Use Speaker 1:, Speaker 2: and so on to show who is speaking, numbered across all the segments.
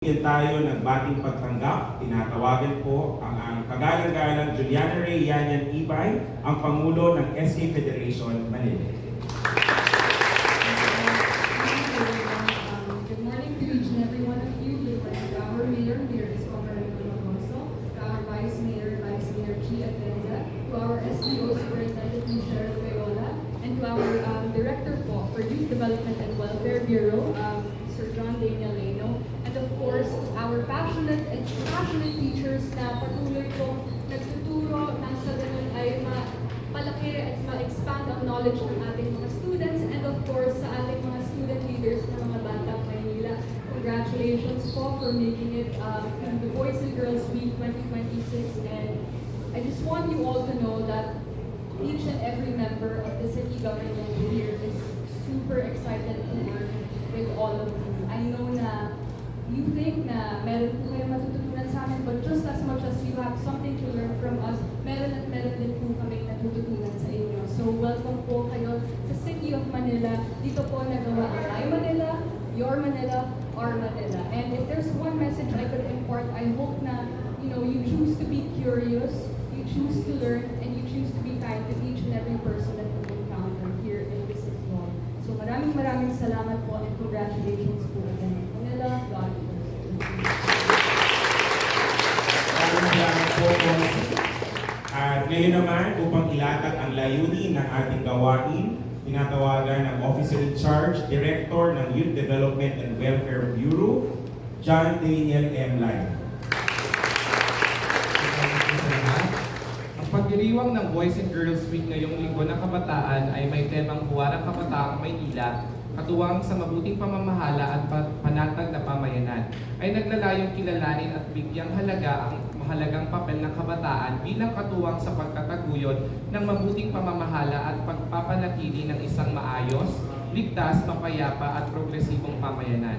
Speaker 1: Bigyan tayo ng bating pagtanggap. Tinatawagan po ang kagalang-galang Juliana Ray Yanyan Ibay, ang Pangulo ng SK Federation Manila.
Speaker 2: Good morning to each and every one of you. To our Mayor, Mayor Escobar Alonso, to our Vice Mayor, Vice Mayor Chi Atenza, to our SDO Superintendent Michelle Payola, and to our Director po for Youth Development and Welfare Bureau, Sir John Daniel Leno, and of course, our passionate teachers na patuloy po nagtuturo nang sa ganun ay palaki at ma-expand ang knowledge ng ating mga students, and of course, sa ating mga student leaders ng mga Batang Maynila. Congratulations po for making it the Boys and Girls Week 2026, and I just want you all to know that each and every member of the city government here is super excited to work with all of you. I know na you think na meron po kayo matututunan sa amin, but just as much as you have something to learn from us, meron din po kami natututunan sa inyo. So welcome po kayo sa City of Manila. Dito po nagawa ang My Manila, Your Manila, Our Manila. And if there's one message I could impart, I hope na you choose to be curious, you choose to learn, and you choose to be kind to each and every person that you encounter here in the City Hall. So maraming salamat po, and congratulations po again. Manila, God bless.
Speaker 1: Salamat po, Konsi. At ngayon naman, upang ilatag ang layunin ng ating gawain, tinatawagan ng Officer in Charge, Director ng Youth Development and Welfare Bureau, John Daniel M. Lyon.
Speaker 3: Ang pagdiriwang ng Boys and Girls Week ngayong Linggo ng Kabataan ay may temang Huwarang Kabataang Maynila, katuwang sa mabuting pamamahala at panatag na pamayanan, ay naglalayong kilalanin at bigyang halaga ang mahalagang papel ng kabataan bilang katuwang sa pagtataguyod ng mabuting pamamahala at pagpapanatili ng isang maayos, ligtas, mapayapa at progresibong pamayanan.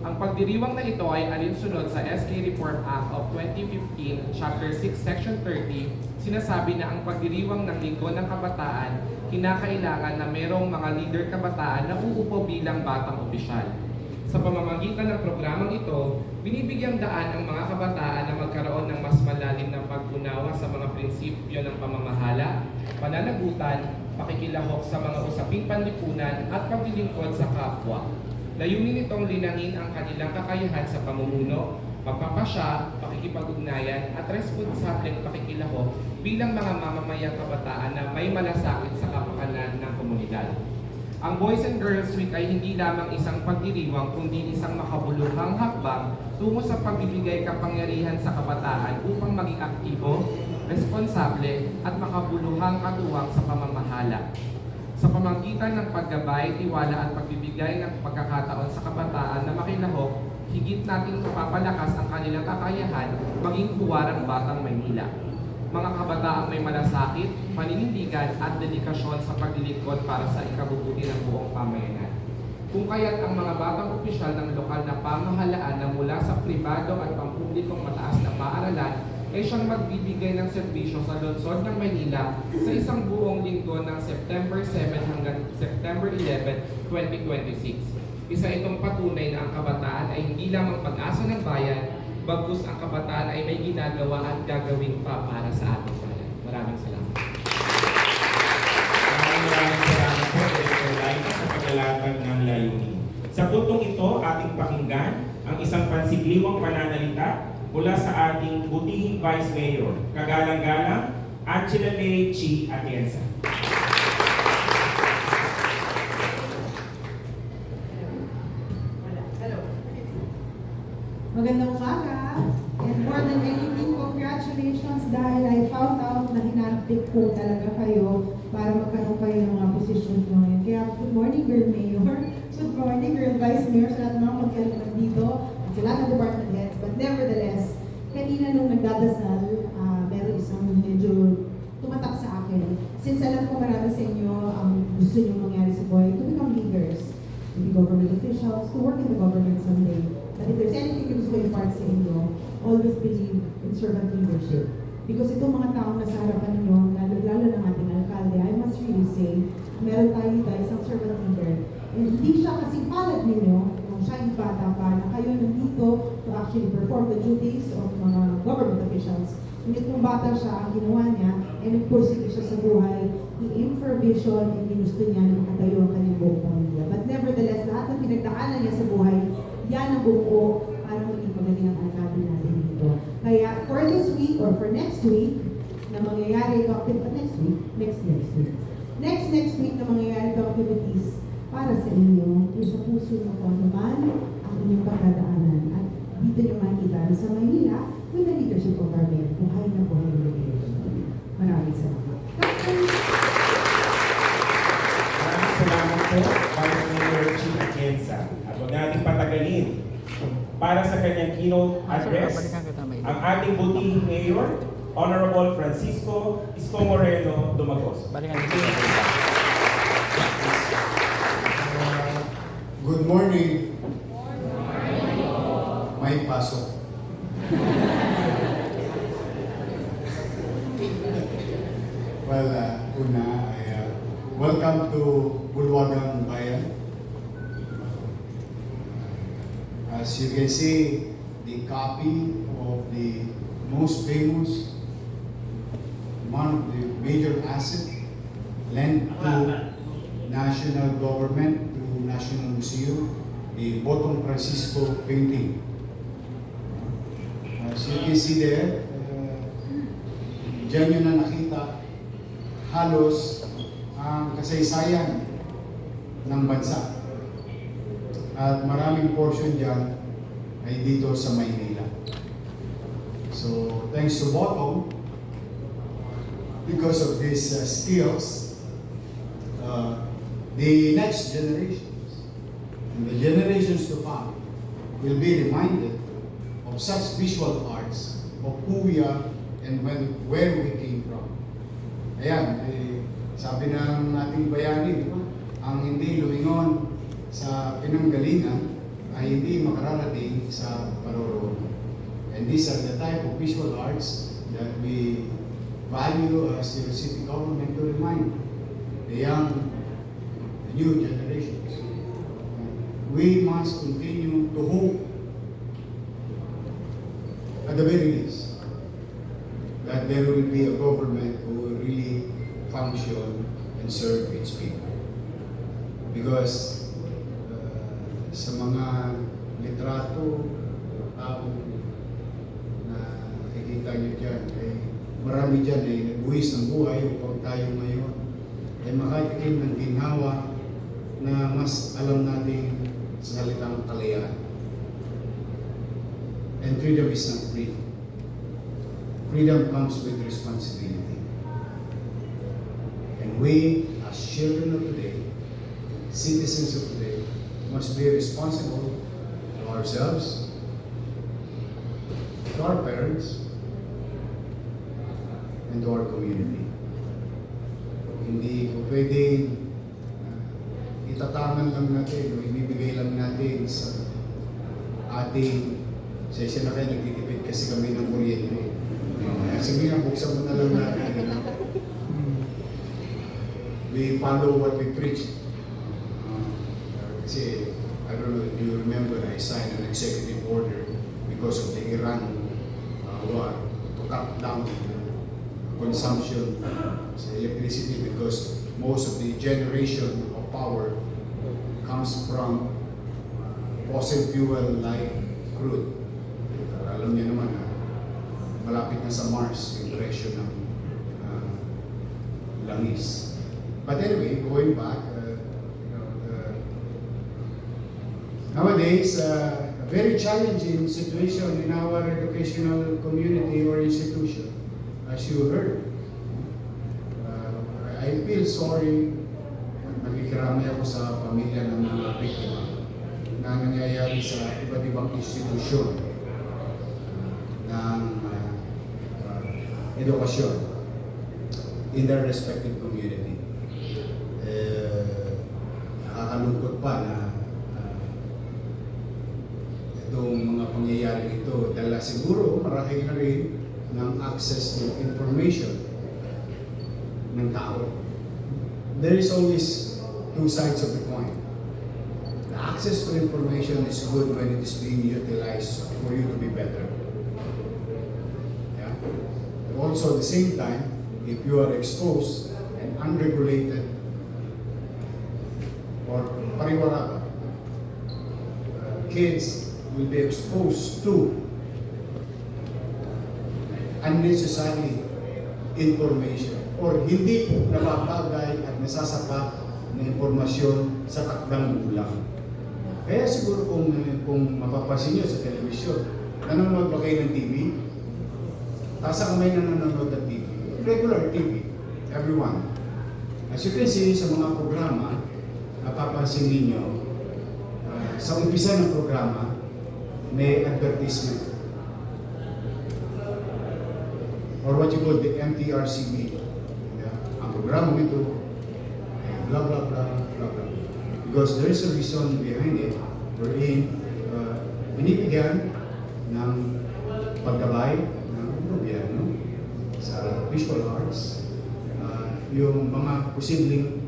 Speaker 3: Ang pagdiriwang na ito ay alinsunod sa SK Reform Act of 2015, Chapter 6, Section 30. Sinasabi na ang pagdiriwang ng Linggo ng Kabataan, kinakailangan na merong mga leader kabataan na uupo bilang batang opisyal. Sa pamamagitan ng programang ito, binibigyang daan ang mga kabataan na magkaroon ng mas malalim na pag-unawa sa mga prinsipyo ng pamamahala, pananagutan, pakikilahok sa mga usaping panlipunan at paglilingkod sa kapwa. Layunin nitong linangin ang kanilang kakayahan sa pamumuno, pagpapasya, pakikipag-ugnayan at responsableng pakikilahok bilang mga mamamayang kabataan na may malasakit sa kapakanan ng komunidad. Ang Boys and Girls Week ay hindi lamang isang pagdiriwang kundi isang makabuluhang hakbang tungo sa pagbibigay kapangyarihan sa kabataan upang maging aktibo, responsable at makabuluhang katuwang sa pamamahala. Sa pamamagitan ng paggabay, tiwala at pagbibigay ng pagkakataon sa kabataan na makilahok, higit nating mapapalakas ang kanilang kakayahan maging huwarang batang Maynila. Mga kabataang may malasakit, paninindigan at dedikasyon sa paglilingkod para sa ikabubuti ng buong pamayanan. Kung kaya't ang mga batang opisyal ng lokal na pamahalaan na mula sa pribado at pampublikong mataas na paaralan ay siyang magbibigay ng serbisyo sa lungsod ng Maynila sa isang buong linggo ng September 7 hanggang September 11, 2026. Isa itong patunay na ang kabataan ay hindi lamang pag-asa ng bayan, bagkus ang kabataan ay may ginagawa at gagawin pa para sa ating bayan. Maraming salamat.
Speaker 1: Maraming salamat po, Director Lyon, sa paglalatag ng layunin. Sa puntong ito, ating pakinggan ang isang pansigliwang pananalita mula sa ating butihing Vice Mayor, kagalang-galang Angela May Chi Atienza.
Speaker 4: Magandang umaga, and more than anything, congratulations dahil I found out na hinantik po talaga kayo para magkaroon kayo ng mga posisyon mo ngayon. Kaya good morning, Girl Mayor. Good morning, Girl Vice Mayor, sa lahat ng mga konsyal dito, at sa lahat ng department heads. But nevertheless, kanina nung nagdadasal, meron isang medyo tumatak sa akin. Since alam ko marami sa inyo ang gusto nyo mangyari sa buhay, to become leaders, to be government officials, to work in the government someday. But if there's anything na gusto ko impart sa inyo, always believe in servant leadership. Because itong mga taong nasa harapan ninyo, lalo ng ating alkalde, I must really say, meron tayo dito isang servant leader. And hindi siya kasing palad ninyo, siya yung bata pa na kayo nandito to actually perform the duties of mga government officials. Ngunit kung bata siya, ang ginawa niya ay nagpursige siya sa buhay, i-aim for vision, and ginusto niya na makatayo ang kanyang buong pamilya. But nevertheless, lahat ng pinagdaanan niya sa buhay, yan ang bumuo para maging magaling ang alkabe natin dito. Kaya for this week or for next week, na mangyayari ito, next week na mangyayari ito activities para sa inyo, yung sa puso mo kung ano man ang inyong pagdadaanan. At dito nyo makikita sa Maynila, with the leadership of our mayor, buhay na buhay na leadership. Maraming salamat.
Speaker 1: Maraming salamat po, Vice Mayor Chi Atienza. At huwag natin patagalin para sa kanyang keynote address, ang ating butihing mayor, Honorable Francisco Isko Moreno Dumagos.
Speaker 5: Good morning. May pasok. Well, una, welcome to Bulwagang Bayan. As you can see, the copy of the most famous, one of the major assets lent to national government, to National Museum, the Botong Francisco painting. As you can see there, dyan nyo na nakita halos ang kasaysayan ng bansa. At maraming portion dyan ay dito sa Maynila. So, thanks to Botong, because of these skills, the next generations and the generations to come will be reminded of such visual arts of who we are and where we came from. Ayan, sabi ng ating bayani, di ba? Ang hindi lumingon sa pinanggalingan ay hindi makararating sa paroroonan. And these are the type of visual arts that we value as the city government to remind the young, the new generations. We must continue to hope, at the very least, that there will be a government who will really function and serve its people. Because sa mga litrato, na nakikita nyo dyan, marami dyan ay nagbuhis ng buhay upang tayo ngayon ay makatikim ng ginhawa na mas alam natin sa salitang kalayaan. And freedom is not free. Freedom comes with responsibility. And we, as children of today, citizens of today, must be responsible to ourselves, to our parents, and to our community. Hindi ko pwedeng itatangan lang natin o ibibigay lang natin sa ating session na kayo, nagtitipid kasi kami ng kuryente. Sige nga, buksan mo na lang natin. We follow what we preach. Kasi, I don't know if you remember, I signed an executive order because of the Iran war to cut down the consumption sa electricity because most of the generation of power comes from fossil fuel like crude. Alam niyo naman na malapit na sa Mars yung presyo ng langis. But anyway, going back, nowadays, a very challenging situation in our educational community or institution, as you heard. I feel sorry, nakikiramay ako sa pamilya ng mga biktima na nangyayari sa iba't ibang institusyon ng edukasyon in their respective community. Nakakalungkot pa na itong mga pangyayari ito dahil siguro marahil na rin ng access to information ng tao. There is always two sides of the coin. The access to information is good when it is being utilized for you to be better. Yeah? But also at the same time, if you are exposed and unregulated or pariwara, kids will be exposed to unnecessary information or hindi napapagay at nasasapat na impormasyon sa takdang gulang. Kaya siguro kung mapapansin nyo sa telebisyon, nanonood ba kayo ng TV? Tasa kamay na nanonood ng TV. Regular TV. Everyone. As you can see sa mga programa, napapansin ninyo, sa umpisa ng programa, may advertisement. Or what you call the MTRCB. Yeah. Ang programa nito, blah blah blah blah blah. Because there is a reason behind it, wherein binibigyan ng paggabay ng gobyerno sa visual arts, yung mga posibleng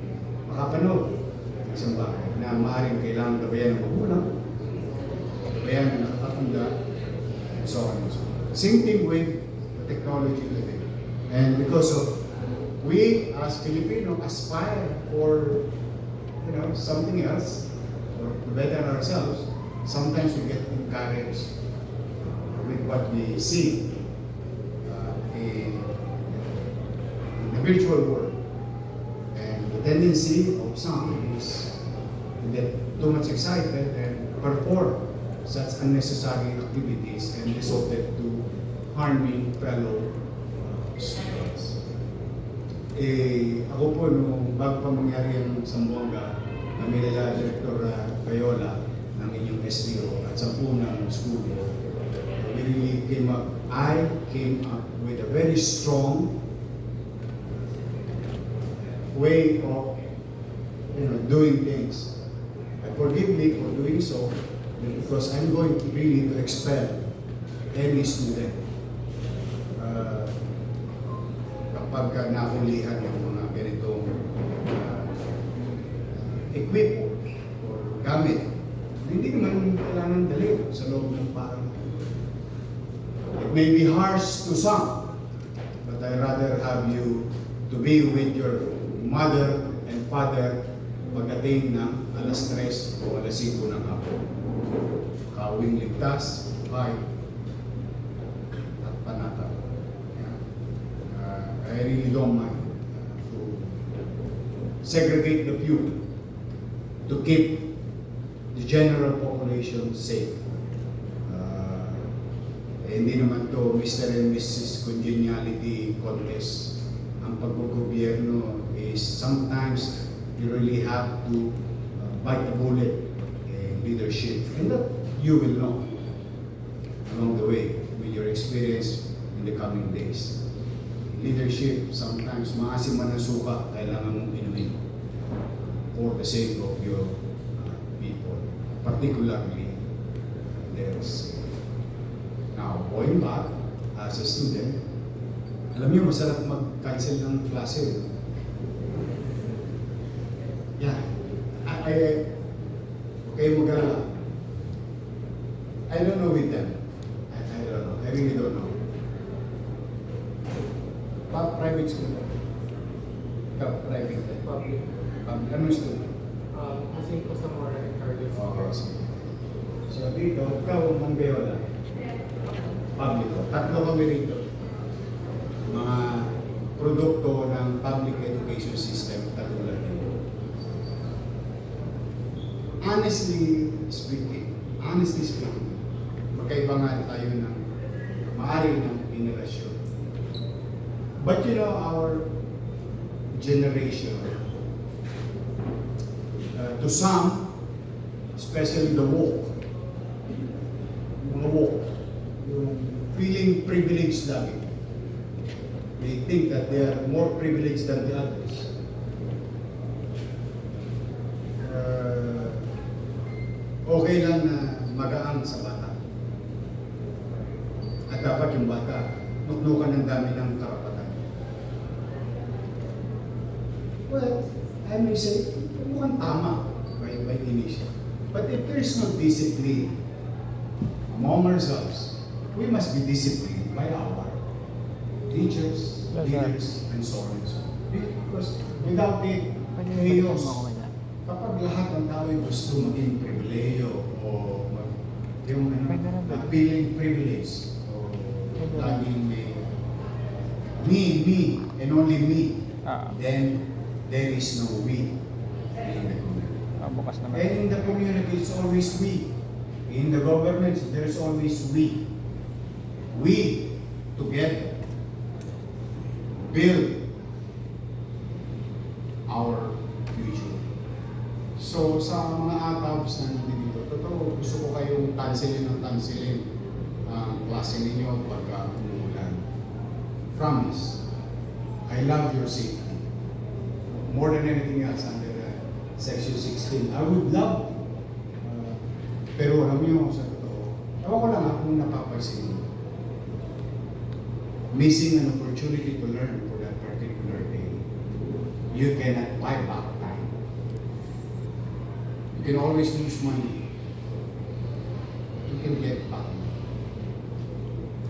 Speaker 5: makapanood ng isang bagay na maaaring kailangan gabayan ng magulang, gabayan ng nakakatanda, and so on and so on. Same thing with technology today. And because of we as Filipino aspire for something else or to better ourselves, sometimes we get encouraged with what we see in the virtual world. And the tendency of some is to get too much excited and perform such unnecessary activities and resulted to harming fellow students. Ako po, bago pa mangyari ang Zamboanga, kami nila Director Payola ng inyong SDO at sa unang school, I came up with a very strong way of doing things. Forgive me for doing so because I'm going to really to expel any student kapag nakulihan yung mga ganitong equip or gamit na hindi naman kailangan dali sa loob ng parang. It may be harsh to some, but I rather have you to be with your mother and father pagdating ng alas 3 o alas 5 ng hapon. Kauwing ligtas, buhay, at panatag. I really don't mind to segregate the few to keep the general population safe. Hindi naman to Mr. and Mrs. Congeniality contest. Ang paggogobyerno is sometimes you really have to bite the bullet in leadership. And that you will know along the way with your experience in the coming days. Leadership, sometimes maasim man ang suka, kailangan mong inumin for the sake of your people. Particularly, there's now, going back as a student, alam niyo, masarap mag-cancel ng klase. Yeah. Okay, mag-alala. I don't know with them. I don't know. I really don't know. Private school. Private.
Speaker 3: Public.
Speaker 5: Anong school?
Speaker 3: Kasi ko sa more encouraged.
Speaker 5: Okay. So dito, ikaw ang Beola. Public. Tatlo kami rito. Mga produkto ng public education system katulad nito. Honestly speaking, magkaiba nga tayo ng maari ng generasyon. But our generation, to some, especially the woke, yung feeling privileged lagi. They think that they are more privileged than the others. Okay lang na magaan sa bata. At dapat yung bata, nuknukan ng dami ng karapatan. Well, I may say, mukhang tama by initial. But if there is no discipline among ourselves, we must be disciplined by our teachers, leaders, and so on and so on. Because without it, chaos. Kapag lahat ng tao ay gusto maging pribileyo o yung feeling privilege o laging may me, and only me, then there is no we in the community.
Speaker 3: Bukas naman.
Speaker 5: And in the community, it's always we. In the government, there's always we. We, together, build our future. So, sa mga atabs na nandito, totoo, gusto ko kayong tansilin ang klase ninyo pagka umuulan. Promise, I love your safety. More than anything else under Section 16. I would love to. Pero alam niyo, sa totoo, ewan ko lang kung napapansin niyo. Missing an opportunity to learn for that particular day. You cannot buy back time. You can always lose money. You can get back.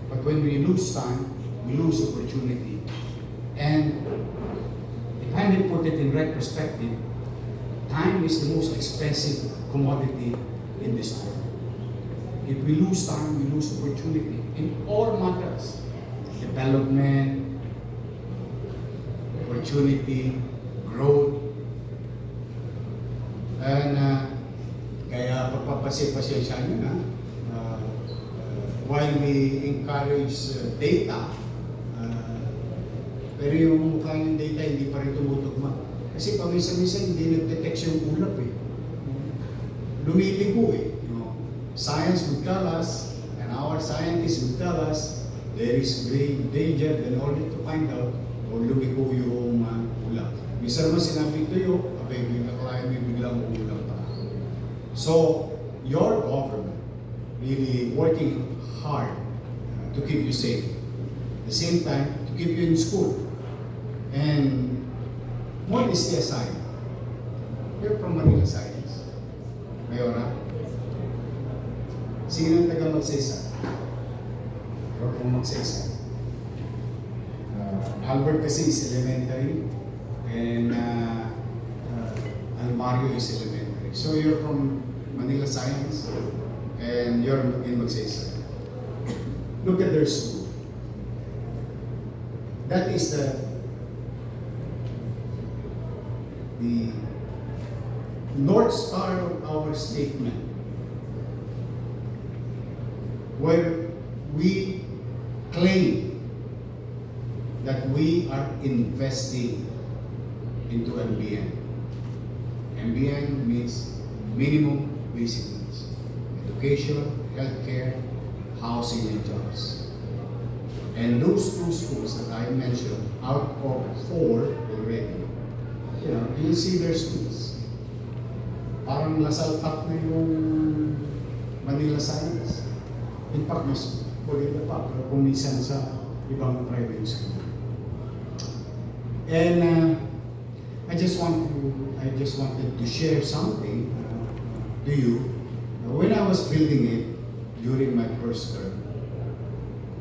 Speaker 5: But when we lose time, we lose opportunity. And if I may put it in right perspective, time is the most expensive commodity in this world. If we lose time, we lose opportunity in all matters. Development, opportunity, growth. And kaya pagpapasya-pasya nyo na, while we encourage data, pero yung mukha ng data hindi pa rin tumutugma. Kasi paminsan-minsan hindi nag-detect yung ulap eh. Lumiligo eh. You know, science would tell us, and our scientists would tell us, there is grave danger, then only to find out kung lumigo yung ulap. Minsan naman sinabi tuyo, abay, may biglang ulam pa. So, your government really working hard to keep you safe. At the same time, to keep you in school. And modesty aside, you're from Manila Science. Mayora? Sino ang taga Magsaysay? You're from Magsaysay. Albert kasi is elementary, and Almario is elementary. So you're from Manila Science, and you're in Magsaysay. Look at their school. That is the North Star of our statement, where we claim that we are investing into MBN. MBN means minimum basic needs: education, healthcare, housing, and jobs. And those two schools that I mentioned, out of 4 already, you know, you'll see their schools. Parang lasalpak na yung Manila Science. In fact, mas maganda pa, pero kumisan sa ibang private school. And I just wanted to share something to you. When I was building it during my first term,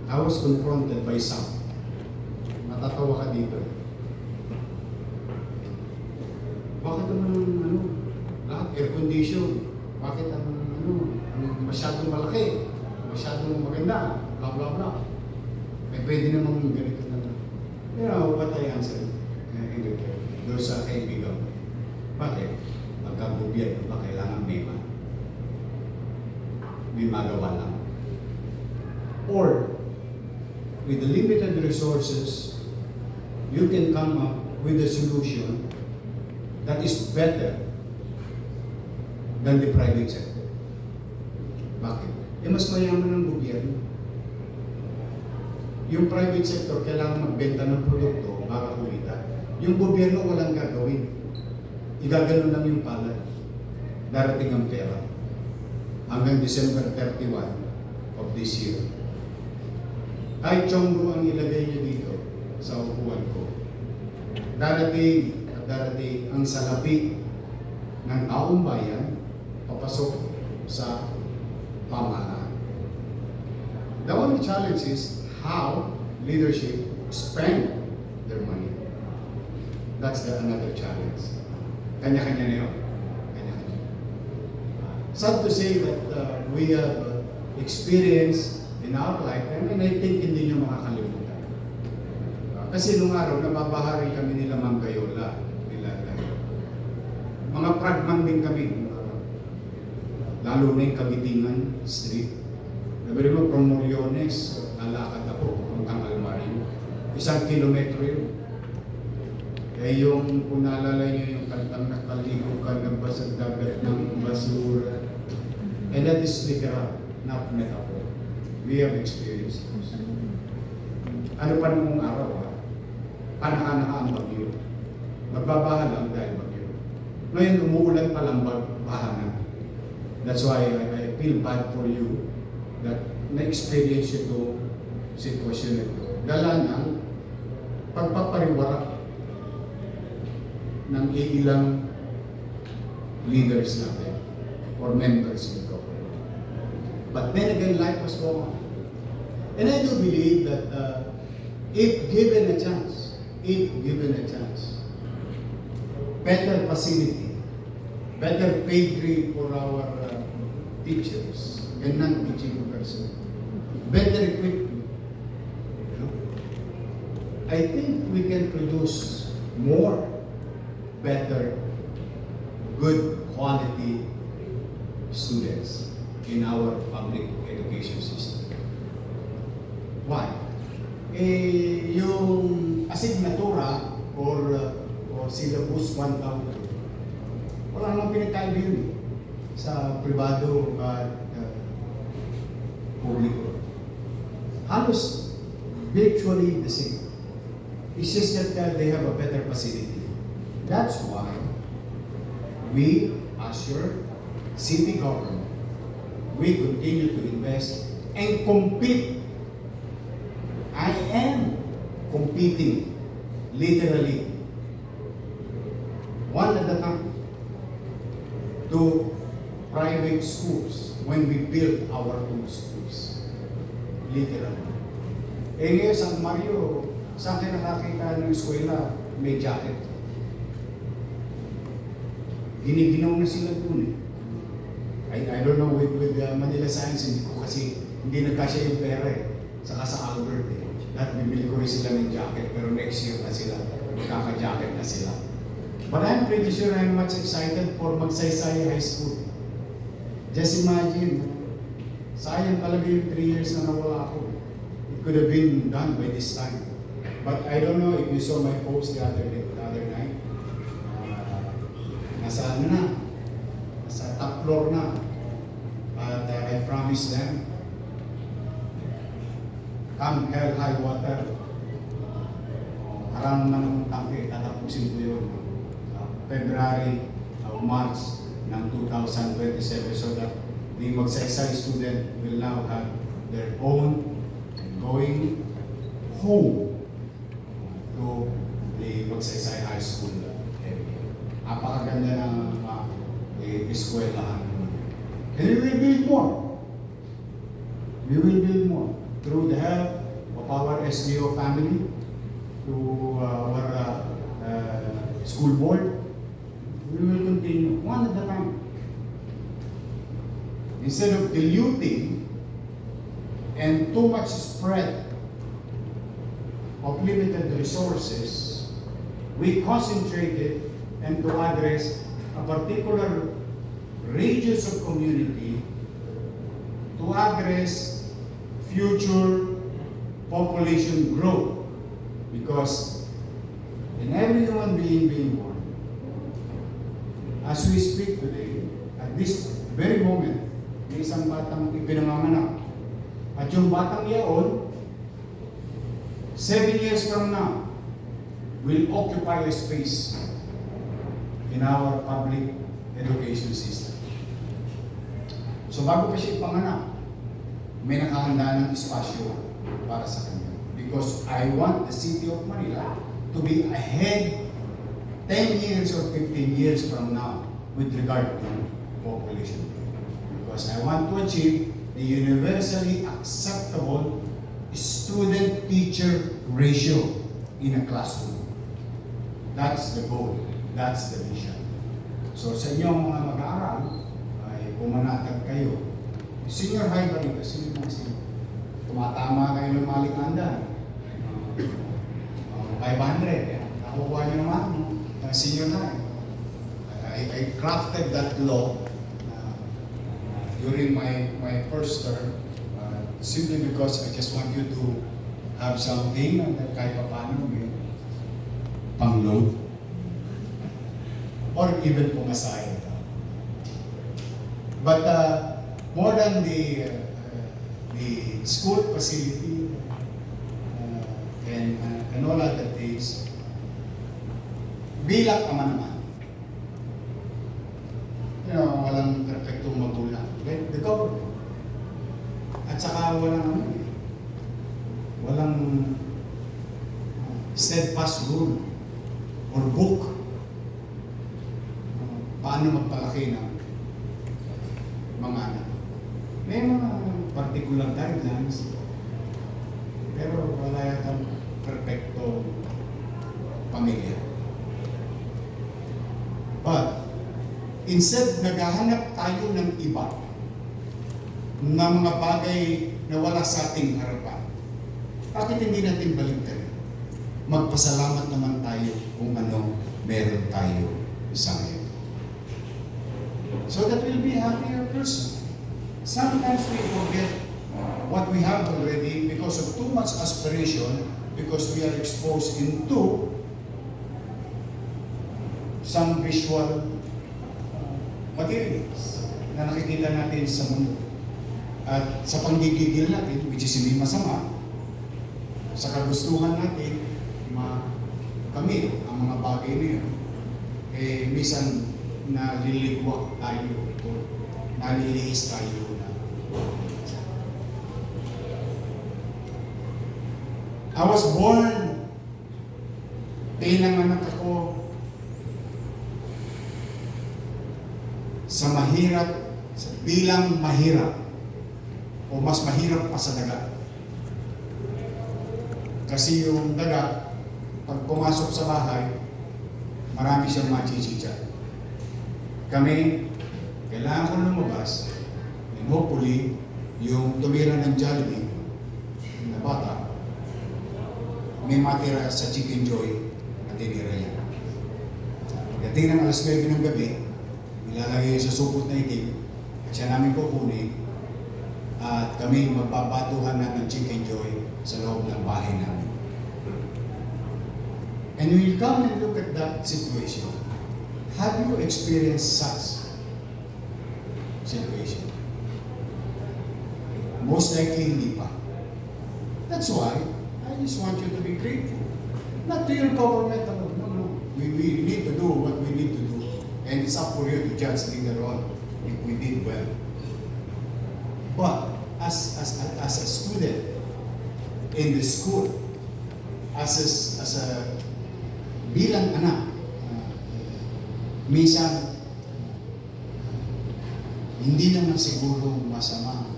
Speaker 5: I was confronted by some. Matatawa ka dito. Bakit naman lahat air condition? Bakit ang masyadong malaki? Masyadong maganda? Blah blah blah. May pwede namang ganito na lang. You know what I answered? Doon sa kaibigan ko. Bakit? Pagka-gobyerno ba kailangan may magawa lang? Or, with the limited resources, you can come up with a solution that is better than the private sector. Bakit? Mas mayaman ng gobyerno. Yung private sector kailangan magbenta ng produkto para kumita. Yung gobyerno walang gagawin. Igaganon lang yung palad. Darating ang pera. Hanggang December 31 of this year. Kahit Chonggo ang ilagay niya dito sa upuan ko, darating ang salapi ng taong bayan papasok sa pamahalaan. The only challenge is how leadership spend their money. That's another challenge. Kanya-kanya na yun. Kanya-kanya. Sad to say that we have experience in our lifetime, and I think hindi nyo makakalimutan. Kasi nung araw, nababahari kami nila Manggayola. Mga pragman din kami. Lalo na yung Kagitingan Street. Nabali mo, from Moriones, lalakad ako, puntang Almario. 1 kilometro yun. Eh yung, kung naalala nyo yung kantang nakaligo ka ng basag dagat ng basura. And that is literal, not metaphor. We have experienced those. Ano pa namang araw, ha? Panaka-naka ang bagyo. Magbabaha lang dahil bagyo. Ngayon, umuulan pa lang baha na. That's why I feel bad for you that na-experience ito sitwasyon ito. Dala ng pagpapariwara ng ilang leaders natin or members in government. But then again, life was going on. And I do believe that if given a chance, better facility, better paid grade for our teachers and non-teaching person, better equipment, you know, I think we can produce more better, good quality students in our public education system. Why? Yung asignatura or syllabus 1,000, wala namang pinagkaiba yun eh, sa privado at publiko. Halos virtually the same. It's just that they have a better facility. That's why we, as your city government, we continue to invest and compete. I am competing, literally, one at a time, to private schools when we build our own schools. Literally. Eh ngayon, San Mario, saan kayo nakakita ng eskwela, may jacket. Giniginaw na sila dun eh. I don't know with Manila Science, hindi nagkasya yung pera eh. Saka sa Albert eh. At bibili ko rin sila ng jacket, pero next year na sila, magkaka-jacket na sila. But I'm pretty sure I'm much excited for Magsaysay High School. Just imagine, sayang talaga yung 3 years na nawala ako. It could have been done by this time. But I don't know if you saw my post the other night. Nasa ano na, nasa top floor na. But I promised them, come hell, high water. Karang ng tangke, tatapusin ko yun. February o March ng 2027 so that the Magsaysay student will now have their own going home to the Magsaysay High School area. Napakaganda ng eskwelahan. And we will build more. We will build more through the help of our SBO family, through our school board. We will continue one at a time. Instead of diluting and too much spread of limited resources, we concentrated and to address a particular radius of community to address future population growth. Because in every human being born, as we speak today, at this very moment, may isang batang ipinanganganak. At yung batang yaon, 7 years from now, will occupy a space in our public education system. So bago pa siya ipanganak, may nakahanda ng espasyo para sa kanya. Because I want the city of Manila to be ahead 10 years or 15 years from now with regard to population. Because I want to achieve the universally acceptable student-teacher ratio in a classroom. That's the goal. That's the vision. So sa inyong mga mag-aaral, ay pumanatag kayo. Senior high ba rin? Kasi tumatama kayo ng malikanda. 500. Nakukuha nyo naman. Senior high. I crafted that law during my first term simply because I just want you to have something na kahit pa paano may pang-load or even pumasahe. But more than the school facility and all other things, bilang ama naman, walang perfectong magulang. The government. At saka walang steadfast rule or book paano magpalaki ng mga anak. May mga particular guidelines, pero wala yatang perfecto pamilya. But instead, naghahanap tayo ng iba na mga bagay na wala sa ating harapan. Bakit hindi natin baligtarin? Magpasalamat naman tayo kung ano meron tayo sa ngayon. So that we'll be a happier person. Sometimes we forget what we have already because of too much aspiration, because we are exposed into some visual materials na nakikita natin sa mundo. At sa panggigigil natin, which is hindi masama, sa kagustuhan natin, kami, ang mga bagay na yun, minsan naliligwak tayo o nalilihis tayo na. I was born, pinanganak ako sa mahirap, bilang mahirap o mas mahirap pa sa dagat. Kasi yung dagat, pag pumasok sa bahay, marami siyang machichichat. Kami, kailangan ko lumabas, and hopefully, yung tumira ng Jollibee na bata, may matira sa Chicken Joy na tinira niya. Pagdating ng alas 9 ng gabi, ilalagay sa supot na itim, at siya namin kukunin, at kami magbabatuhan na ng Chicken Joy sa loob ng bahay namin. And when you come and look at that situation, have you experienced such situation? Most likely hindi pa. That's why I just want you to be grateful. Not to your government alone. No. We need to do what we need to do. And it's up for you to judge later on if we did well. But as a student in the school, as a bilang anak, minsan hindi naman siguro masama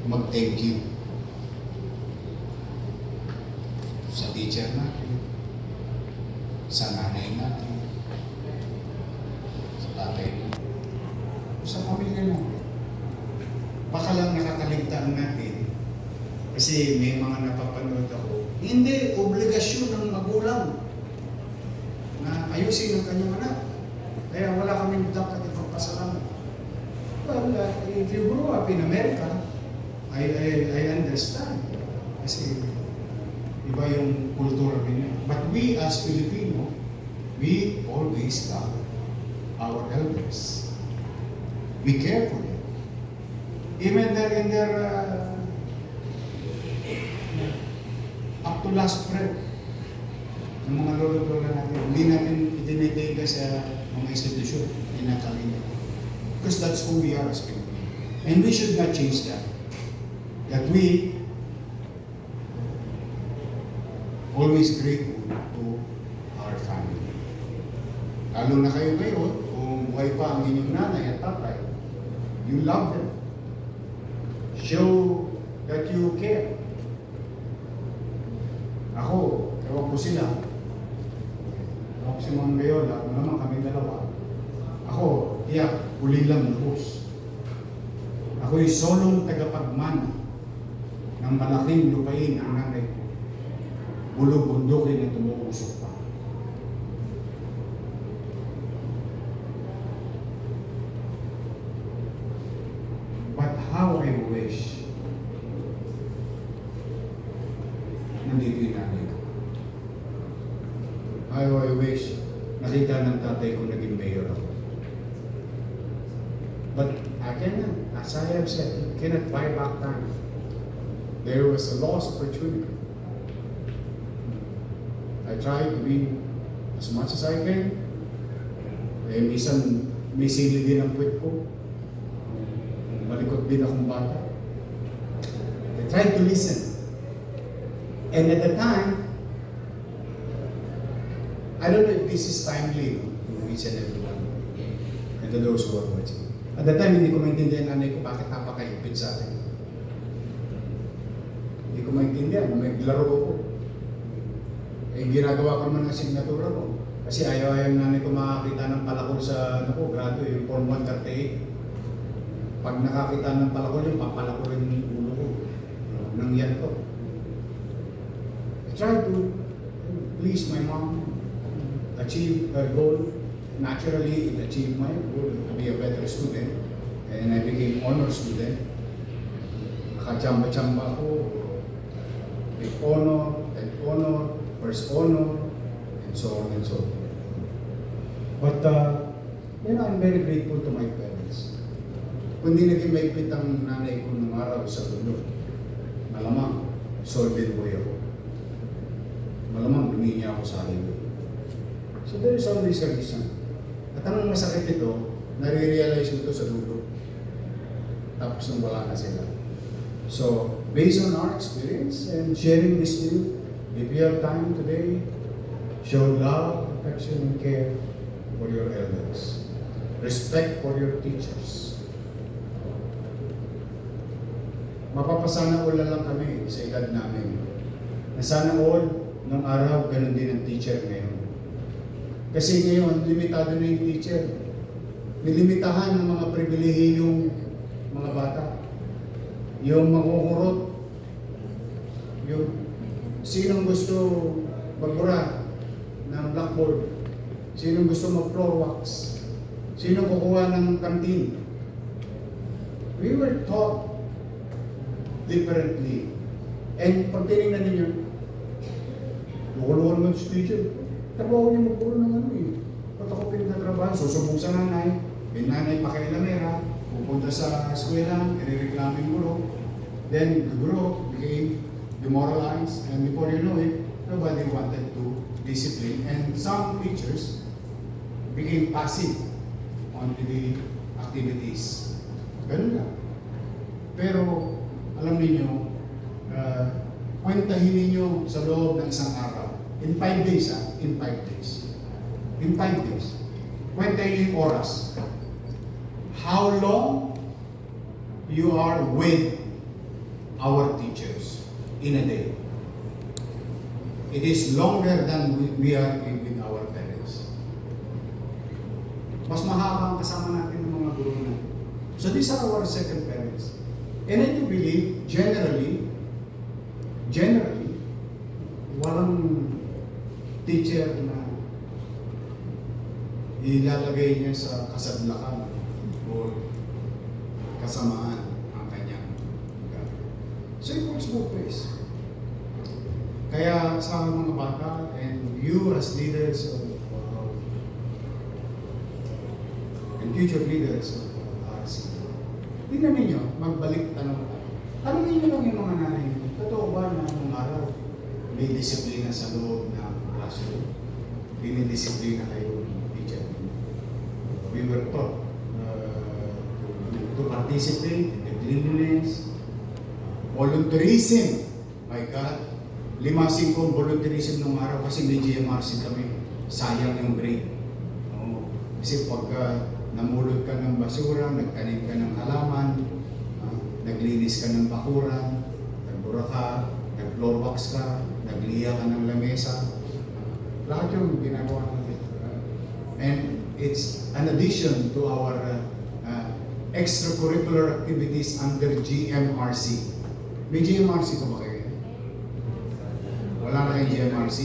Speaker 5: mag-thank you sa teacher natin, sa nanay natin, sa tatay natin, sa pamilya natin. Baka lang nakakaligtaan natin kasi may mga napapanood ako. Hindi obligasyon ng magulang na ayusin ang kanyang anak. Kaya wala kaming dapat ipagpasalamat. Well, if you grew up in America, I understand. Kasi iba yung kultura niya. But we as Filipino, we always love our elders. We care for them. Even in their up to last breath ng mga lolo-lola natin. Hindi natin itinitega sa mga institusyon. Tinakalinga. Because that's who we are as people. And we should not change that. That we always grateful to our family. Lalo na kayo ngayon, kung buhay pa ang inyong nanay at tatay, you love them. Show that you care. Ako, ewan ko sila. Ako si Mang Gayola, ako naman kami dalawa. Ako, tiyak, huli lang lubos. Ako'y solong tagapagmana ng malaking lupain ang nanay ko. Bulog-bundukin at tumuusok pa. But how I wish nandito yung nanay ko. How I wish nakita ng tatay ko naging mayor ako. But I cannot, as I have said, you cannot buy back time. There was a lost opportunity. I tried to be as much as I can. Eh, minsan may sili din ang puwet ko. Malikot din akong bata. I tried to listen. And at the time, I don't know if this is timely to each and everyone and to those who are watching. At the time, hindi ko maintindihan nanay ko bakit napakahigpit sa akin. Hindi ko maintindihan, maglaro ko. Eh, ginagawa ko naman ang signatura ko. Kasi ayaw-ayaw nanay ko makakita ng palakol sa grado, yung Form 1 Carte 8. Pag nakakita ng palakol yun, papalakolin yung ulo ko. Nang yan ko. I tried to please my mom, achieve her goal. Naturally, it achieved my goal to be a better student. And I became honor student. Nakachamba-chamba ko. With honor, and honor, first honor, and so on and so forth. But, I'm very grateful to my parents. Kung di naging maigpit ang nanay ko nung araw sa dulo, malamang, solved boy ako. Malamang, luminya ako sa highway. So there is always a reason. At ang masakit ito, nare-realize ko ito sa dulo. Tapos nung wala na sila. So, based on our experience and sharing this with you, if you have time today, show love, affection, and care for your elders. Respect for your teachers. Mapapasana all na lang kami sa edad namin. Na sana all, nung araw, ganun din ang teacher ngayon. Kasi ngayon, limitado na yung teacher. Nilimitahan ng mga pribilehiyong mga bata. Yung makukurot. Yung sinong gusto magbura ng blackboard. Sinong gusto mag-floor wax. Sinong kukuha ng kantin. We were taught differently. And pag tinignan ninyo, lukuluhan mo sa teacher. Trabaho niya magpuro ng ano eh. Ba't ako pinagtatrabaho? Susubok sa nanay. May nanay pakialamera. Pupunta sa eskwela. I-reclaiming guro. Then the guro became demoralized. And before you know it, nobody wanted to discipline. And some teachers became passive on the activities. Ganun lang. Pero alam niyo, kwentahin ninyo sa loob ng isang araw. In 5 days, in 5 days. In 5 days. Kwentahin yung oras. How long you are with our teachers in a day. It is longer than we are with our parents. Mas mahaba ang kasama natin ng mga guru natin. So these are our second parents. And I do believe, generally, walang teacher na ilalagay niya sa kasadlakan o kasamaan ang kanyang gamit. So it works both ways. Kaya sa mga bata and you as leaders and future leaders of RC, tingnan ninyo, magbalik tanong tayo. Tanongin niyo lang yung mga nanay niyo, totoo ba na nung araw may disiplina sa loob ng classroom? Dinidisiplina kayo ng teacher. We were taught to participate in the cleanliness, volunteerism. My God, 5-5 volunteerism nung araw kasi may GMRC kami. Sayang yung grade. Kasi pagka namulot ka ng basura, nagtanim ka ng halaman, naglinis ka ng bakuran, nagbura ka, nag-floor wax ka, nagliya ka ng lamesa. Lahat yung ginagawa natin. And it's an addition to our extracurricular activities under GMRC. May GMRC ko ba kayo? Wala na kayong GMRC?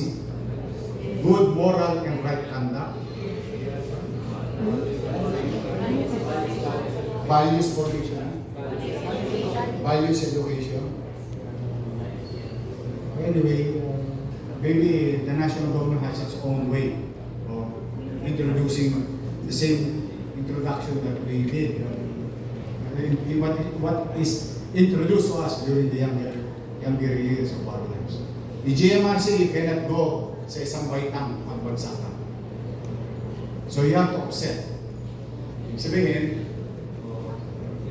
Speaker 5: Good moral and right conduct. Values formation. Values education. Anyway, maybe the national government has its own way of introducing the same introduction that we did. What is introduced to us during the younger years of our lives. The GMRC cannot go sa isang baitang pagbagsakan. So you have to offset. Ibig sabihin,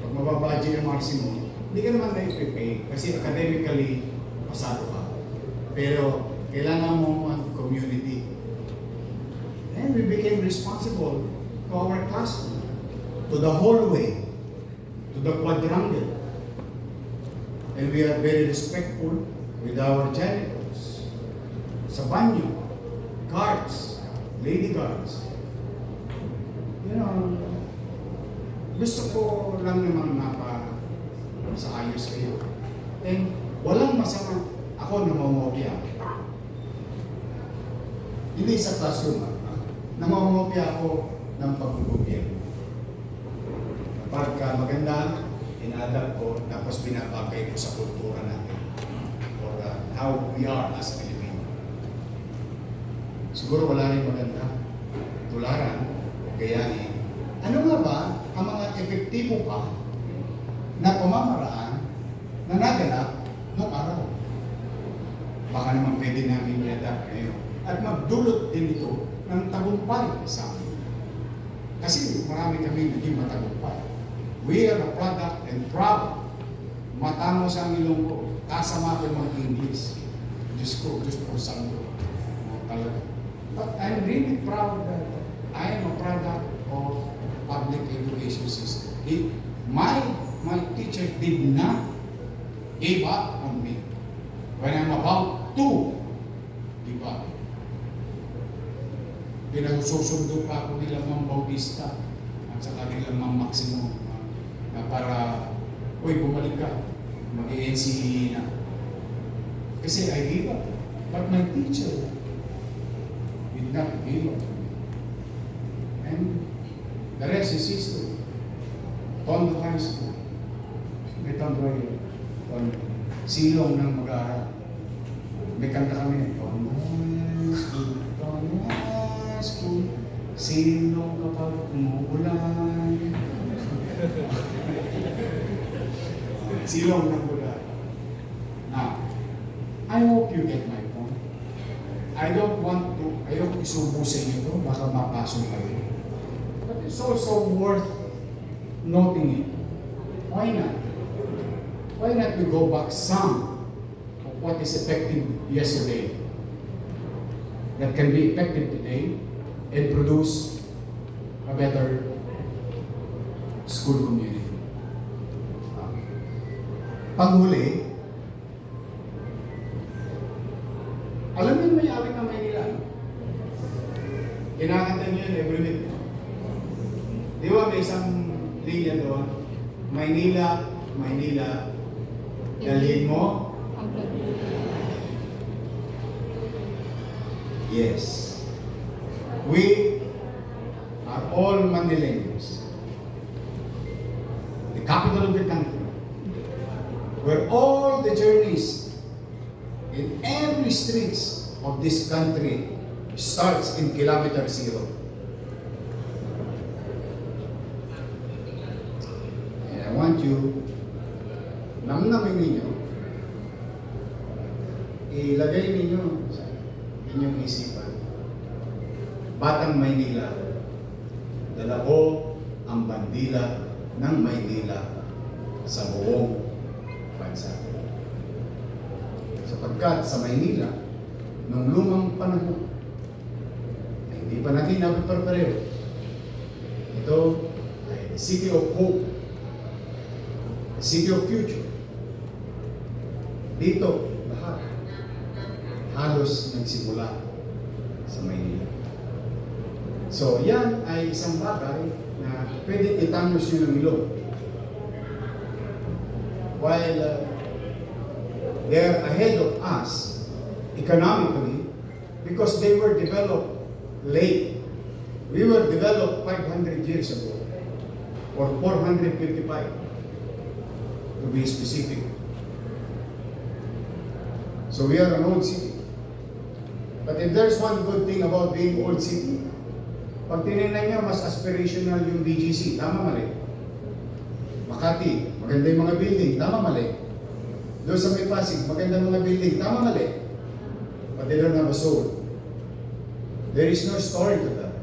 Speaker 5: pag mababa GMRC mo, hindi ka naman na-prepay kasi academically pasado ka. Pero kailangan mo ang community. And we became responsible to our classroom, to the hallway, to the quadrangle. And we are very respectful with our janitors. Sa banyo, guards, lady guards. You know, gusto ko lang naman sa ayos kayo. And walang masama. Ako namamopia. Hindi sa classroom. Namamopia ako ng pagbububyero. Pagka maganda, ina-adapt ko, tapos binabagay ko sa kultura natin. Or how we are as Filipino. Siguro wala rin maganda. Tularan, gayahin. Ano nga ba ang mga epektibo pa na pamamaraan na naganap noong araw? Baka naman pwede namin i-adapt ngayon. At magdulot din ito ng tagumpay sa amin. Kasi marami kami naging matagumpay. We are a product and proud. Matamo sa ilong ko. Kasama ko mag-English. Diyos ko, saan ko. Talaga. But I'm really proud that I am a product of public education system. My teacher did not give up on me when I'm about to give up. Pinagsusundo pa ako nila Ma'am Bautista at saka nila Ma'am Maximo na para, uy, bumalik ka, mag-NCE na. Kasi I gave up. But my teacher did not give up. And the rest is history. Tondo High School. May Tondo yun. Silong ng mag-aaral. May kanta kami. Tondo High School. Tondo High School. Silong kapag umuulan. Silong ng ulan. Now, I hope you get my point. Ayoko isubo sa inyo ito, baka mapasok kayo. But it's also worth noting it. Why not? Why not we go back some of what is effective yesterday that can be effective today and produce a better school community? Panghuli, alam niyo may awit ng Maynila, no? Kinakanta niyo yun every week. Di ba may isang linya doon? Maynila, Maynila, dalhin mo? Yes. We are all Manileños. The capital of the country. Where all the journeys in every streets of this country starts in kilometer 0. And I want you, namnamin ninyo, ilagay ninyo sa inyong isipan, Batang Maynila, dala ko ang bandila ng Maynila sa buong bansa. Sapagkat sa Maynila, nung lumang panahon, ay hindi pa natin napapareho. ito ay the city of hope, the city of future. Dito, lahat halos nagsimula sa Maynila. So, yan ay isang bagay na pwede itangos yun ng ilong. While they're ahead of us economically because they were developed late. We were developed 500 years ago, or 455 to be specific. So we are an old city. But if there's one good thing about being old city, pag tinignan niya, mas aspirational yung BGC. Tama, mali? Makati, maganda yung mga building. Tama, mali? Doon sa may Pasig, maganda mga building. Tama, mali? But they don't have a soul. There is no story to that.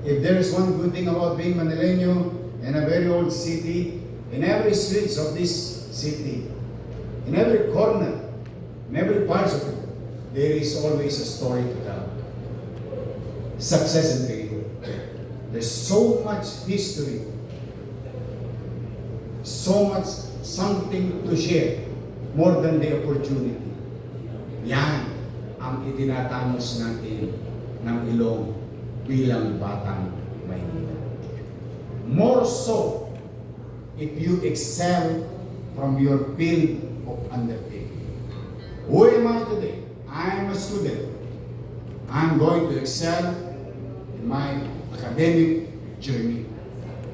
Speaker 5: If there is one good thing about being Manileño and a very old city, in every streets of this city, in every corner, in every part of it, there is always a story to tell. Success and failure. There's so much history, so much something to share, more than the opportunity. Yan ang itinatamos natin ng Ilong bilang batang Maynila. More so, if you excel from your field of undertaking. Who am I today? I am a student. I'm going to excel in my academic journey.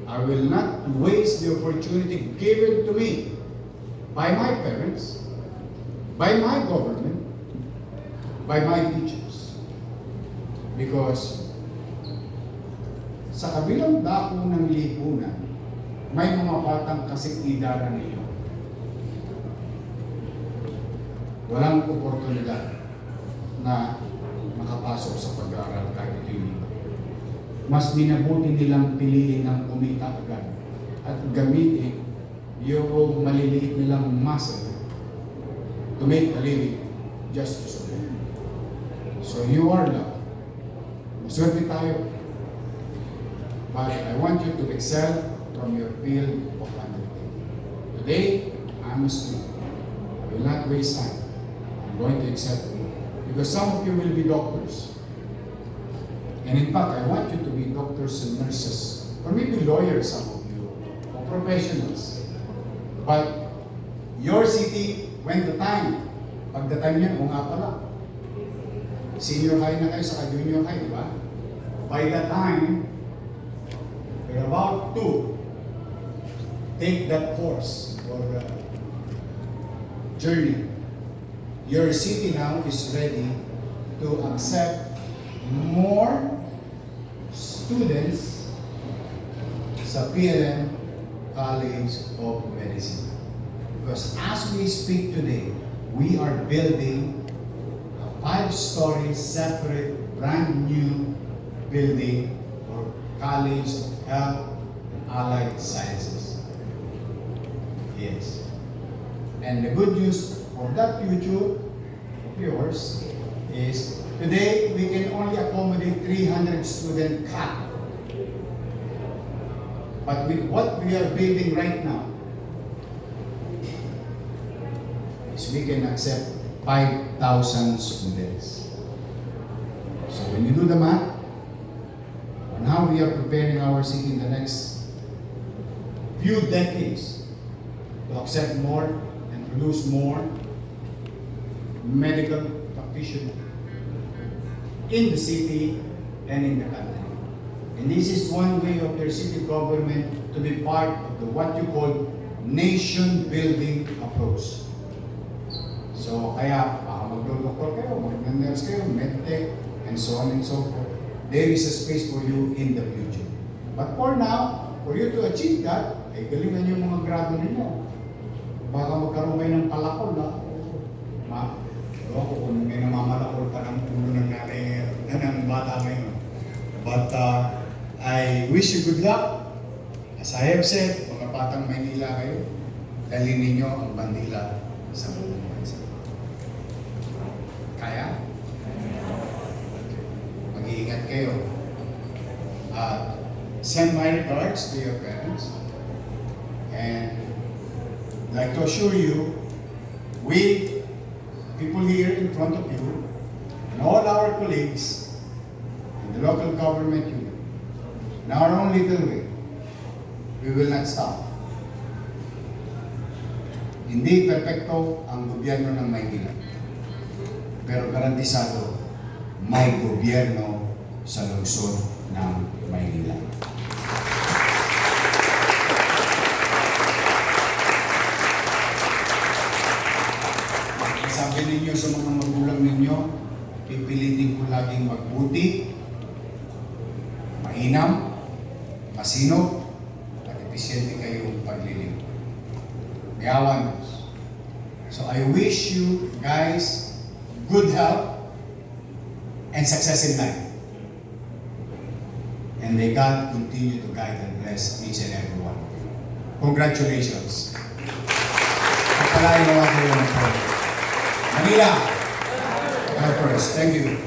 Speaker 5: I will not waste the opportunity given to me by my parents, by my government, by my teachers. Because sa kabilang dako ng lipunan, may mga batang kasing idara ninyo. Walang oportunidad na makapasok sa pag-aaral kahit hindi. Mas minabuti nilang piliin ng kumita agad at gamitin yung maliliit nilang muscle to make a living just to survive. So you are lucky. Maswerte tayo. But I want you to excel from your field of undertaking. Today, I'm a student. I will not waste time. I'm going to accept you. Because some of you will be doctors. And in fact, I want you to be doctors and nurses. Or maybe lawyers, some of you. Or professionals. But your city, when the time, pag the time yan, nga pala. Senior high na kayo sa junior high, di ba? By the time you're about to take that course or journey, your city now is ready to accept more students sa PLM College of Medicine. Because as we speak today, we are building a 5-story separate brand new building for College of Health and Allied Sciences. Yes. And the good news for that future of yours is today we can only accommodate 300 student cap. But with what we are building right now is we can accept 5,000 students. So when you do the math on how we are preparing our city in the next few decades to accept more and produce more medical practitioners in the city and in the country. And this is one way of their city government to be part of the what you call nation building approach. So kaya baka magdo-doktor kayo, mag-nurse kayo, medtech, and so on and so forth. There is a space for you in the future. But for now, for you to achieve that, ay galingan yung mga grado ninyo. Baka magkaroon kayo ng palakol na. Ewan ko kung may namamalakol pa ng ulo ng nanay ng bata ngayon. But I wish you good luck. As I have said, mga batang Maynila kayo, dalhin ninyo ang bandila sa buong bansa. Kaya? Okay. Mag-iingat kayo. Send my regards to your parents. And I'd like to assure you, we, people here in front of you, and all our colleagues in the local government unit, in our own little way, we will not stop. Hindi perpekto ang gobyerno ng Maynila. Pero garantisado, may gobyerno sa lungsod ng Maynila. Sabi ninyo sa mga magulang ninyo, pipilitin ko laging magbuti, mainam, masinop, at episyente kayong paglilingkod. Gawa Diyos. So I wish you guys good health and success in life. And may God continue to guide and bless each and every one. Congratulations. Pagpalain naman kayo ng Manila. God first. Thank you.